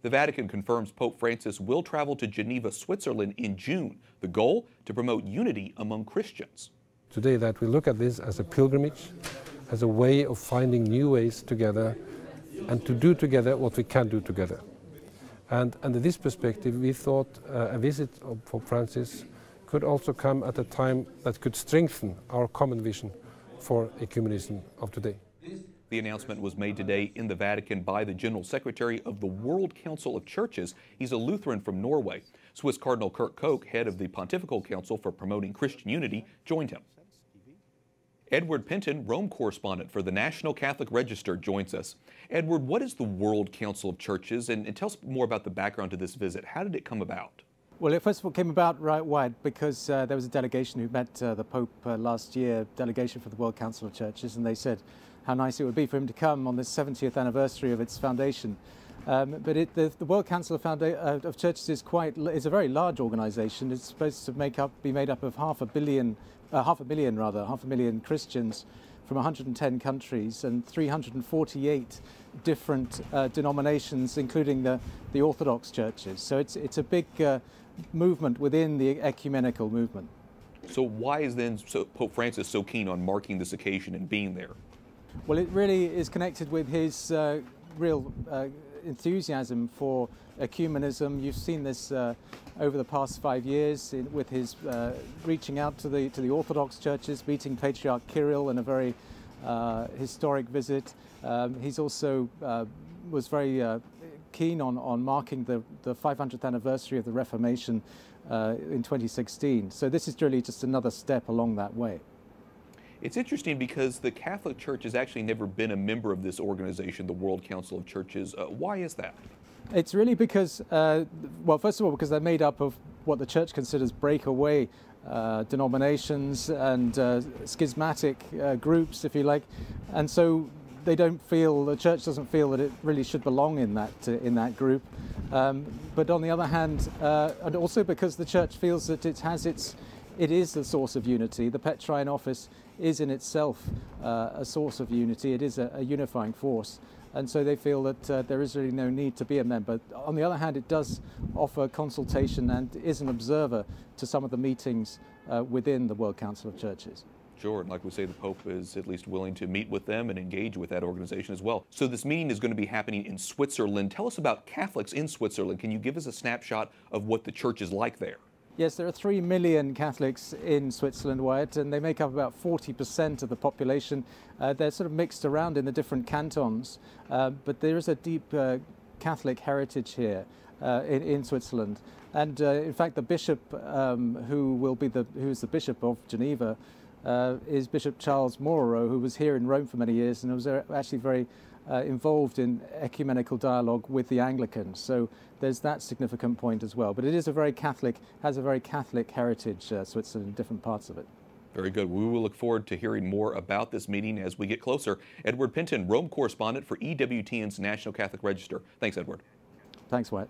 The Vatican confirms Pope Francis will travel to Geneva, Switzerland in June. The goal? To promote unity among Christians. Today that we look at this as a pilgrimage, as a way of finding new ways together and to do together what we can do together. And in this perspective, we thought a visit of Pope Francis could also come at a time that could strengthen our common vision for ecumenism of today. The announcement was made today in the Vatican by the General Secretary of the World Council of Churches. He's a Lutheran from Norway. Swiss Cardinal Kurt Koch, head of the Pontifical Council for Promoting Christian Unity, joined him. Edward Pentin, Rome correspondent for the National Catholic Register, joins us. Edward, what is the World Council of Churches? And tell us more about the background to this visit. How did it come about? Well, it first of all came about right wide because there was a delegation who met the Pope last year, delegation for the World Council of Churches, and they said how nice it would be for him to come on this 70th anniversary of its foundation. But the World Council of Churches is a very large organisation. It's supposed to be made up of half a million Christians from 110 countries and 348 different denominations, including the Orthodox churches. So it's a big movement within the ecumenical movement. So why is then Pope Francis so keen on marking this occasion and being there? Well, it really is connected with his real enthusiasm for ecumenism. You've seen this over the past 5 years with his reaching out to the Orthodox churches, meeting Patriarch Kirill in a very historic visit. He's also was very keen on marking the 500th anniversary of the Reformation in 2016. So this is really just another step along that way. It's interesting because the Catholic Church has actually never been a member of this organization, the World Council of Churches. Why is that? It's really because, well, first of all, because they're made up of what the Church considers breakaway denominations and schismatic groups, if you like, and so the Church doesn't feel that it really should belong in that group. But on the other hand, and also because the Church feels that it is the source of unity. The Petrine office is in itself a source of unity. It is a unifying force. And so they feel that there is really no need to be a member. On the other hand, it does offer consultation and is an observer to some of the meetings within the World Council of Churches. Sure, and like we say, the Pope is at least willing to meet with them and engage with that organization as well. So this meeting is going to be happening in Switzerland. Tell us about Catholics in Switzerland. Can you give us a snapshot of what the church is like there? Yes, there are 3 million Catholics in Switzerland, Wyatt, and they make up about 40% of the population. They're sort of mixed around in the different cantons, but there is a deep Catholic heritage here in Switzerland. And in fact, the bishop who is the Bishop of Geneva is Bishop Charles Moreau, who was here in Rome for many years and was actually very involved in ecumenical dialogue with the Anglicans. So there's that significant point as well. But it is has a very Catholic heritage, Switzerland, in different parts of it. Very good. We will look forward to hearing more about this meeting as we get closer. Edward Pentin, Rome correspondent for EWTN's National Catholic Register. Thanks, Edward. Thanks, Wyatt.